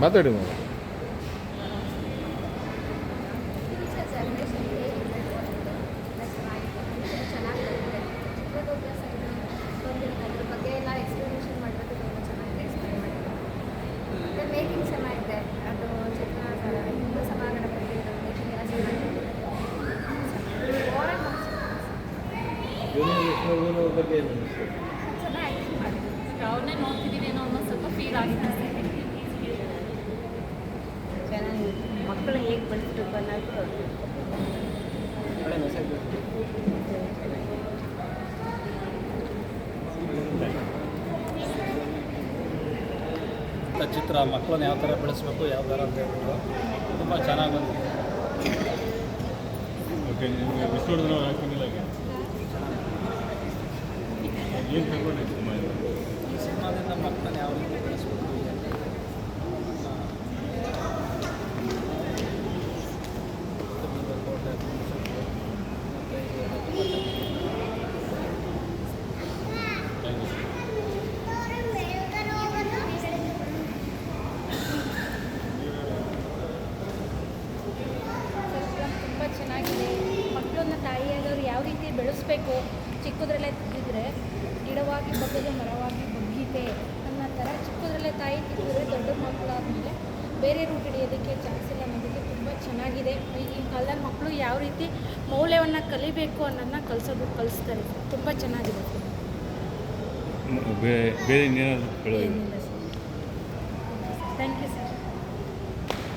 ಮಾತಾಡಿ ಮೇಡಮ್. ಅದ್ರ ಬಗ್ಗೆ ಎಲ್ಲ ಎಕ್ಸ್ಪ್ಲನೇಷನ್ ಮಾಡಿರೋದು ತುಂಬ ಚೆನ್ನಾಗಿದೆ. ಎಕ್ಸ್ಪ್ಲೈನ್ ಮಾಡಿದ್ರು ಮತ್ತು ಮೇಕಿಂಗ್ ಚೆನ್ನಾಗಿದೆ. ಅದು ಚಿತ್ರ ಹಿಂದೂ ಸಭಾಗಳ ಬಗ್ಗೆ ಇರೋ ಮೇಕಿಂಗ್ ಎಲ್ಲ ಚೆನ್ನಾಗಿದೆ. ಚೆನ್ನಾಗಿ ಆ್ಯಕ್ಟಿಂಗ್ ಮಾಡಿದ್ರು. ಅವ್ರನ್ನೇ ನೋಡ್ತಿದ್ದೀವಿ ಏನೋ ಅನ್ನೋ ಸ್ವಲ್ಪ ಫೀಲ್ ಆಗಿದೆ. ಚೆನ್ನಾಗಿ ಮಕ್ಕಳು ಹೇಗೆ ಬೆಳೆಸ್ಬೇಕು ಅನ್ನೋದು ಒಳ್ಳೆ ಮೆಸೇಜ್. ಚಿತ್ರ ಮಕ್ಕಳನ್ನ ಯಾವ ಥರ ಬೆಳೆಸಬೇಕು ಯಾವ ಥರ ಅಂತ ಹೇಳ್ಬಿಟ್ಟು ತುಂಬ ಚೆನ್ನಾಗಿ ಬಂದಿದೆ. ಓಕೆ, ನಿಮಗೆ ವಿಷ್ಣುವರ್ಧನ್ ಅವ್ರು ಹಾಕಿಲ್ಲ ಈಗ ಏನು ತಿಳ್ಕೊಂಡು ಸಿನಿಮಾ ಇದು? ಈ ಸಿನಿಮಾದಿಂದ ಮಕ್ಕಳನ್ನ ಯಾವ ರೀತಿ ಬೆಳೆಸಬೇಕು ತುಂಬ ಚೆನ್ನಾಗಿದೆ. ಮಕ್ಕಳನ್ನ ತಾಯಿಯಾದವ್ರು ಯಾವ ರೀತಿ ಬೆಳೆಸ್ಬೇಕು, ಚಿಕ್ಕದ್ರಲ್ಲೇ ತಿದ್ದಿದ್ರೆ ಗಿಡವಾಗಿ ಬಗ್ಗದೆ ಮರವಾಗಿ ಬಗ್ಗೀತೆ ಅನ್ನೋ ಥರ ಚಿಕ್ಕದ್ರಲ್ಲೇ ತಾಯಿ ತಿದ್ದಿದ್ರೆ ದೊಡ್ಡ ಮಕ್ಕಳಾದಮೇಲೆ ಬೇರೆ ರೂಟ್ ಹಿಡಿಯೋದಕ್ಕೆ ಚಾನ್ಸ್ ಇಲ್ಲ ಅನ್ನೋದಕ್ಕೆ ತುಂಬ ಚೆನ್ನಾಗಿದೆ. ಈಗಿನ ಕಾಲದಲ್ಲಿ ಮಕ್ಕಳು ಯಾವ ರೀತಿ ಮೌಲ್ಯವನ್ನು ಕಲಿಬೇಕು ಅನ್ನೋದನ್ನ ಕಲಿಸ್ತಾರೆ. ತುಂಬ ಚೆನ್ನಾಗಿದೆ. ಬೇರೆ ಇನ್ನೇನಾದರೂ ಹೇಳೋದು? ಏನಿಲ್ಲ ಸರ್. Thank you sir.